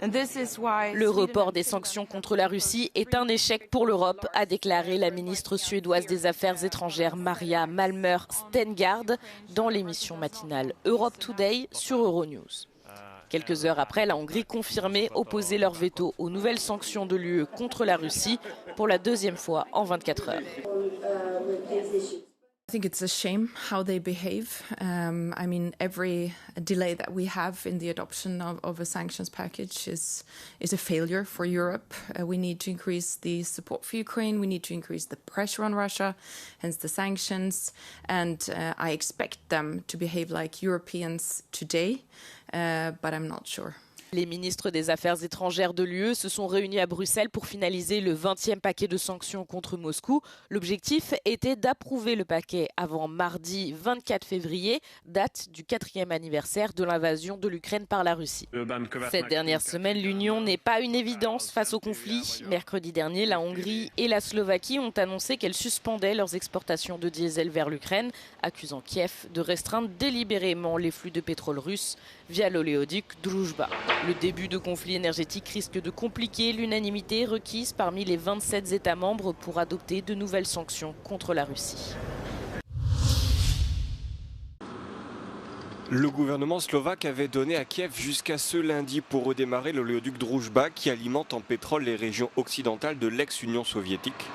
Le report des sanctions contre la Russie est un échec pour l'Europe, a déclaré la ministre suédoise des Affaires étrangères Maria Malmer Stengard dans l'émission matinale Europe Today sur Euronews. Quelques heures après, la Hongrie confirmait opposer leur veto aux nouvelles sanctions de l'UE contre la Russie pour la deuxième fois en 24 heures. I think it's a shame how they behave. I mean, every delay that we have in the adoption of a sanctions package is a failure for Europe. We need to increase the support for Ukraine. We need to increase the pressure on Russia, hence the sanctions. And I expect them to behave like Europeans today, but I'm not sure. Les ministres des Affaires étrangères de l'UE se sont réunis à Bruxelles pour finaliser le 20e paquet de sanctions contre Moscou. L'objectif était d'approuver le paquet avant mardi 24 février, date du 4e anniversaire de l'invasion de l'Ukraine par la Russie. Cette dernière semaine, l'Union n'est pas une évidence face au conflit. Mercredi dernier, la Hongrie et la Slovaquie ont annoncé qu'elles suspendaient leurs exportations de diesel vers l'Ukraine, accusant Kiev de restreindre délibérément les flux de pétrole russe via l'oléoduc Druzhba. Le début de conflit énergétique risque de compliquer l'unanimité requise parmi les 27 États membres pour adopter de nouvelles sanctions contre la Russie. Le gouvernement slovaque avait donné à Kiev jusqu'à ce lundi pour redémarrer l'oléoduc Druzhba qui alimente en pétrole les régions occidentales de l'ex-Union soviétique.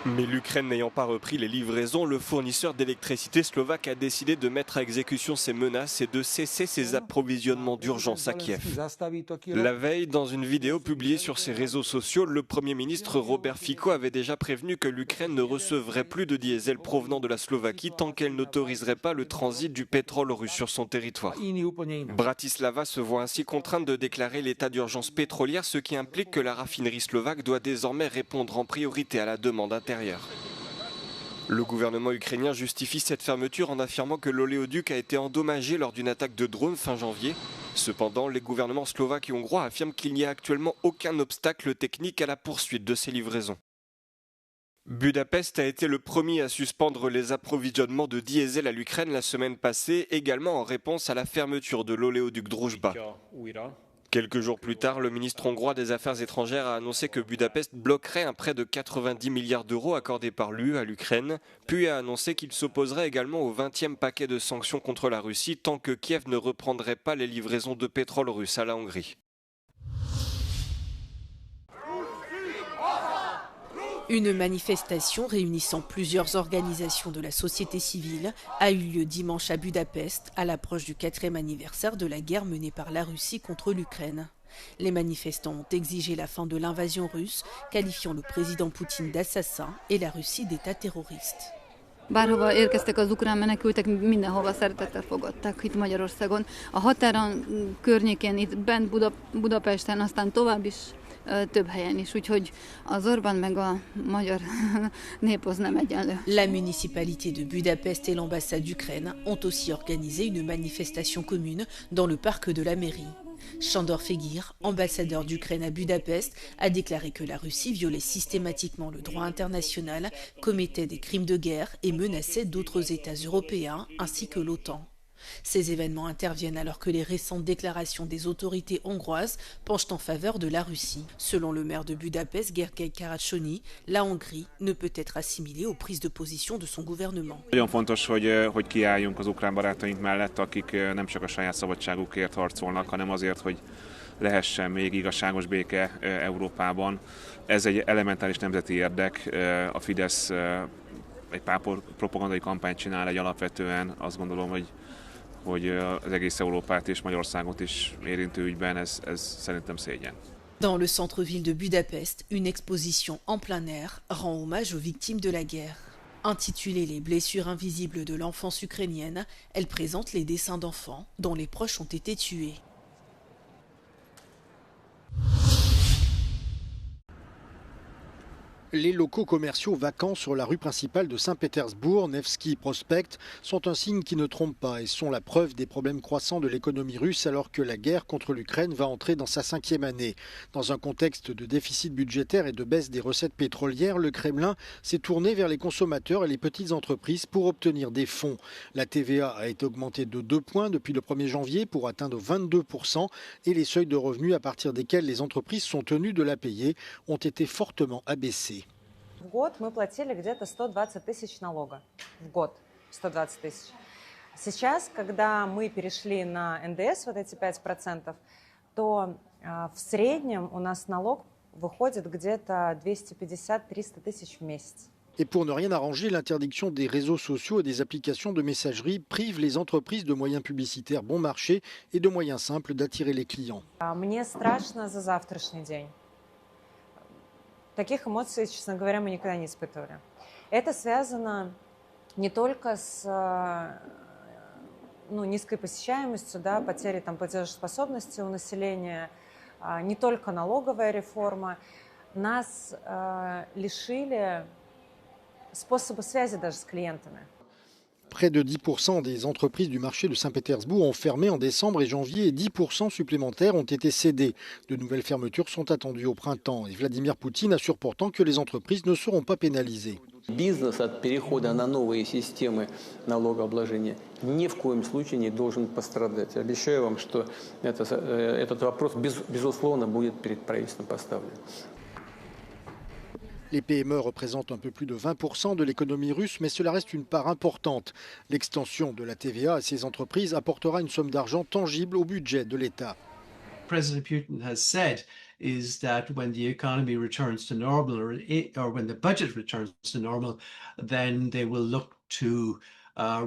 Mais l'Ukraine n'ayant pas repris les livraisons, le fournisseur d'électricité slovaque a décidé de mettre à exécution ses menaces et de cesser ses approvisionnements d'urgence à Kiev. La veille, dans une vidéo publiée sur ses réseaux sociaux, le Premier ministre Robert Fico avait déjà prévenu que l'Ukraine ne recevrait plus de diesel provenant de la Slovaquie tant qu'elle n'autoriserait pas le transit du pétrole russe sur son territoire. Bratislava se voit ainsi contrainte de déclarer l'état d'urgence pétrolière, ce qui implique que la raffinerie slovaque doit désormais répondre en priorité à la demande intérieure. Le gouvernement ukrainien justifie cette fermeture en affirmant que l'oléoduc a été endommagé lors d'une attaque de drone fin janvier. Cependant, les gouvernements slovaques et hongrois affirment qu'il n'y a actuellement aucun obstacle technique à la poursuite de ces livraisons. Budapest a été le premier à suspendre les approvisionnements de diesel à l'Ukraine la semaine passée, également en réponse à la fermeture de l'oléoduc Druzhba. Quelques jours plus tard, le ministre hongrois des Affaires étrangères a annoncé que Budapest bloquerait un prêt de 90 milliards d'euros accordé par l'UE à l'Ukraine, puis a annoncé qu'il s'opposerait également au 20e paquet de sanctions contre la Russie tant que Kiev ne reprendrait pas les livraisons de pétrole russe à la Hongrie. Une manifestation réunissant plusieurs organisations de la société civile a eu lieu dimanche à Budapest à l'approche du 4e anniversaire de la guerre menée par la Russie contre l'Ukraine. Les manifestants ont exigé la fin de l'invasion russe, qualifiant le président Poutine d'assassin et la Russie d'État terroriste. Bárhova érkeztek az ukrán menekültek, mindenhova szeretettel fogadták itt Magyarországon. A határon környékén, itt bent Budapesten, aztán tovább is több helyen is, úgyhogy az Orbán meg a magyar nép az nem egyenlő. La municipalité de Budapest et l'ambassade d'Ukraine ont aussi organisé une manifestation commune dans le parc de la mairie. Sándor Fejér, ambassadeur d'Ukraine à Budapest, a déclaré que la Russie violait systématiquement le droit international, commettait des crimes de guerre et menaçait d'autres États européens ainsi que l'OTAN. Ces événements interviennent alors que les récentes déclarations des autorités hongroises penchent en faveur de la Russie. Selon le maire de Budapest, Gergely Karácsony, la Hongrie ne peut être assimilée aux prises de position de son gouvernement. Nagyon fontos, hogy kiálljunk az ukrán barátaink mellett, akik nem csak a saját szabadságukért harcolnak, hanem azért, hogy lehessen még igazságos béke Európában. Ez egy elementáris nemzeti érdek. A Fidesz egy pár propagandai kampányt csinál, egy alapvetően azt gondolom, hogy az egész Európát és Magyarországot is érintő ügyben, ez szerintem szégyen. Dans le centre-ville de Budapest, une exposition en plein air rend hommage aux victimes de la guerre. Intitulée Les blessures invisibles de l'enfance ukrainienne, elle présente les dessins d'enfants dont les proches ont été tués. Les locaux commerciaux vacants sur la rue principale de Saint-Pétersbourg, Nevsky Prospect, sont un signe qui ne trompe pas et sont la preuve des problèmes croissants de l'économie russe alors que la guerre contre l'Ukraine va entrer dans sa 5e année. Dans un contexte de déficit budgétaire et de baisse des recettes pétrolières, le Kremlin s'est tourné vers les consommateurs et les petites entreprises pour obtenir des fonds. La TVA a été augmentée de 2 points depuis le 1er janvier pour atteindre 22% et les seuils de revenus à partir desquels les entreprises sont tenues de la payer ont été fortement abaissés. В год мы платили где-то 120 тысяч налога. В год 120 тысяч. Сейчас, когда мы перешли на НДС, вот эти 5%, то в среднем у нас налог выходит где-то 250-300 тысяч в месяц. Et pour ne rien arranger, l'interdiction des réseaux sociaux et des applications de messagerie prive les entreprises de moyens publicitaires bon marché et de moyens simples d'attirer les clients. Мне страшно за завтрашний день. Таких эмоций, честно говоря, мы никогда не испытывали. Это связано не только с низкой посещаемостью, да, потерей платежеспособности у населения, не только налоговая реформа. Нас лишили способа связи даже с клиентами. Près de 10% des entreprises du marché de Saint-Pétersbourg ont fermé en décembre et janvier et 10% supplémentaires ont été cédés. De nouvelles fermetures sont attendues au printemps et Vladimir Poutine assure pourtant que les entreprises ne seront pas pénalisées. Бизнес от перехода на новые системы налогообложения ни в коем случае не должен пострадать. Обещаю вам, что этот вопрос, безусловно, будет перед правительством поставлен. Les PME représentent un peu plus de 20% de l'économie russe, mais cela reste une part importante. L'extension de la TVA à ces entreprises apportera une somme d'argent tangible au budget de l'État. President Putin has said is that when the economy returns to normal or when the budget returns to normal, then they will look to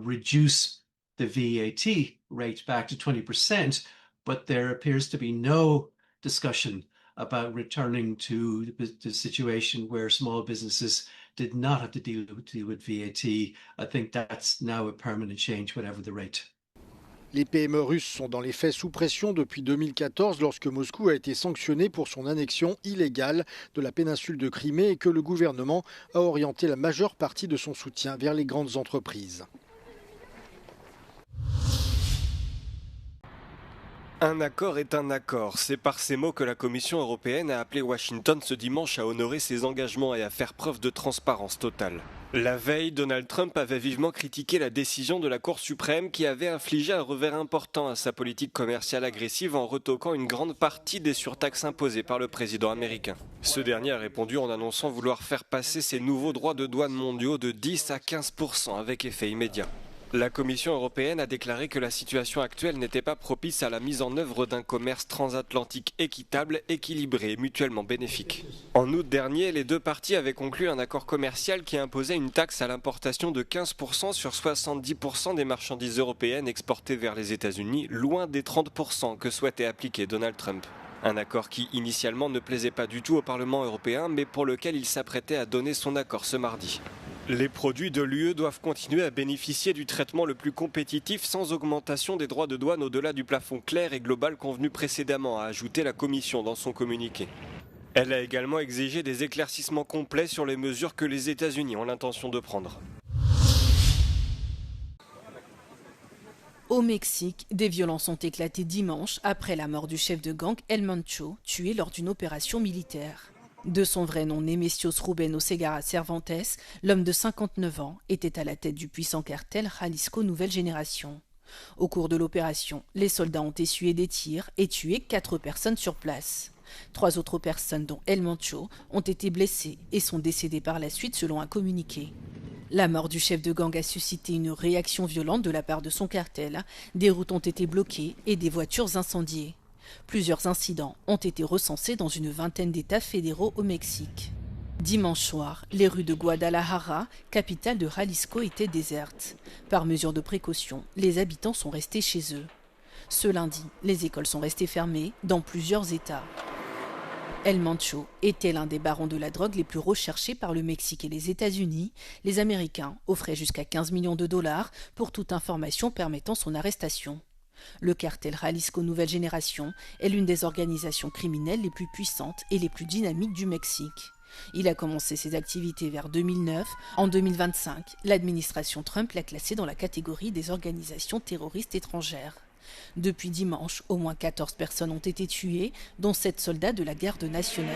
reduce the VAT rate back to 20%, but there appears to be no discussion about returning to the situation where small businesses did not have to deal with VAT. I think that's now a permanent change, whatever the rate. Les PME russes sont dans les faits sous pression depuis 2014 lorsque Moscou a été sanctionné pour son annexion illégale de la péninsule de Crimée et que le gouvernement a orienté la majeure partie de son soutien vers les grandes entreprises. Un accord est un accord. C'est par ces mots que la Commission européenne a appelé Washington ce dimanche à honorer ses engagements et à faire preuve de transparence totale. La veille, Donald Trump avait vivement critiqué la décision de la Cour suprême qui avait infligé un revers important à sa politique commerciale agressive en retoquant une grande partie des surtaxes imposées par le président américain. Ce dernier a répondu en annonçant vouloir faire passer ces nouveaux droits de douane mondiaux de 10 à 15% avec effet immédiat. La Commission européenne a déclaré que la situation actuelle n'était pas propice à la mise en œuvre d'un commerce transatlantique équitable, équilibré et mutuellement bénéfique. En août dernier, les deux parties avaient conclu un accord commercial qui imposait une taxe à l'importation de 15% sur 70% des marchandises européennes exportées vers les États-Unis, loin des 30% que souhaitait appliquer Donald Trump. Un accord qui initialement ne plaisait pas du tout au Parlement européen, mais pour lequel il s'apprêtait à donner son accord ce mardi. Les produits de l'UE doivent continuer à bénéficier du traitement le plus compétitif sans augmentation des droits de douane au-delà du plafond clair et global convenu précédemment, a ajouté la Commission dans son communiqué. Elle a également exigé des éclaircissements complets sur les mesures que les États-Unis ont l'intention de prendre. Au Mexique, des violences ont éclaté dimanche après la mort du chef de gang El Mencho, tué lors d'une opération militaire. De son vrai nom Nemesios Rubén Oseguera Cervantes, l'homme de 59 ans était à la tête du puissant cartel Jalisco Nouvelle Génération. Au cours de l'opération, les soldats ont essuyé des tirs et tué 4 personnes sur place. 3 autres personnes, dont El Mencho, ont été blessées et sont décédées par la suite selon un communiqué. La mort du chef de gang a suscité une réaction violente de la part de son cartel. Des routes ont été bloquées et des voitures incendiées. Plusieurs incidents ont été recensés dans une vingtaine d'États fédéraux au Mexique. Dimanche soir, les rues de Guadalajara, capitale de Jalisco, étaient désertes. Par mesure de précaution, les habitants sont restés chez eux. Ce lundi, les écoles sont restées fermées dans plusieurs États. El Mencho était l'un des barons de la drogue les plus recherchés par le Mexique et les États-Unis. Les Américains offraient jusqu'à 15 millions de dollars pour toute information permettant son arrestation. Le cartel Jalisco Nouvelle Génération est l'une des organisations criminelles les plus puissantes et les plus dynamiques du Mexique. Il a commencé ses activités vers 2009. En 2025, l'administration Trump l'a classé dans la catégorie des organisations terroristes étrangères. Depuis dimanche, au moins 14 personnes ont été tuées, dont 7 soldats de la garde nationale.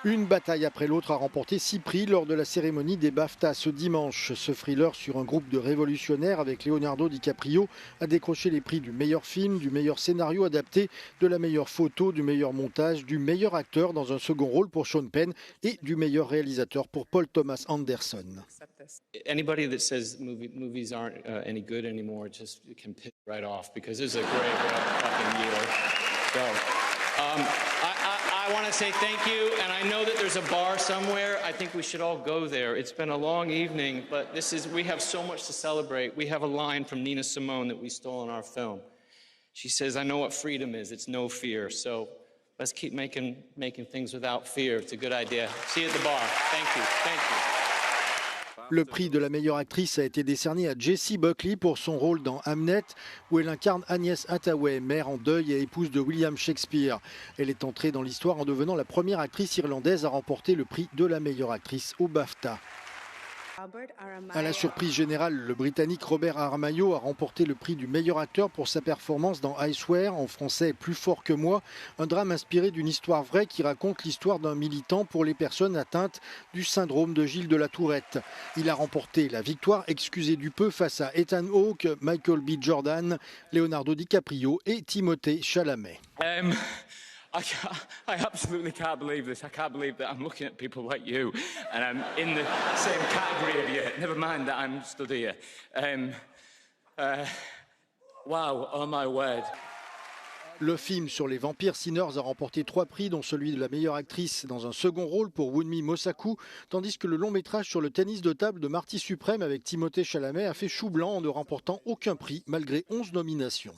Une bataille après l'autre a remporté 6 prix lors de la cérémonie des BAFTA ce dimanche. Ce thriller sur un groupe de révolutionnaires avec Leonardo DiCaprio a décroché les prix du meilleur film, du meilleur scénario adapté, de la meilleure photo, du meilleur montage, du meilleur acteur dans un second rôle pour Sean Penn et du meilleur réalisateur pour Paul Thomas Anderson. Anybody that says movies aren't any good anymore just can piss right off because it's a great fucking year. So, I want to say thank you, and I know that there's a bar somewhere. I think we should all go there. It's been a long evening, but we have so much to celebrate. We have a line from Nina Simone that we stole in our film. She says, "I know what freedom is. It's no fear." So let's keep making things without fear. It's a good idea. See you at the bar. Thank you. Thank you. Le prix de la meilleure actrice a été décerné à Jessie Buckley pour son rôle dans Hamnet, où elle incarne Agnès Hathaway, mère en deuil et épouse de William Shakespeare. Elle est entrée dans l'histoire en devenant la première actrice irlandaise à remporter le prix de la meilleure actrice au BAFTA. À la surprise générale, le Britannique Robert Aramayo a remporté le prix du meilleur acteur pour sa performance dans I Swear, en français Plus fort que moi, un drame inspiré d'une histoire vraie qui raconte l'histoire d'un militant pour les personnes atteintes du syndrome de Gilles de la Tourette. Il a remporté la victoire excusée du peu face à Ethan Hawke, Michael B. Jordan, Leonardo DiCaprio et Timothée Chalamet. I absolutely can't believe this. I can't believe that I'm looking at people like you and I'm in the same category of you. Never mind that I'm stood here. Wow, oh my word. Le film sur les vampires Sinners a remporté 3 prix, dont celui de la meilleure actrice dans un second rôle pour Wunmi Mosaku, tandis que le long métrage sur le tennis de table de Marty Suprême avec Timothée Chalamet a fait chou blanc en ne remportant aucun prix malgré 11 nominations.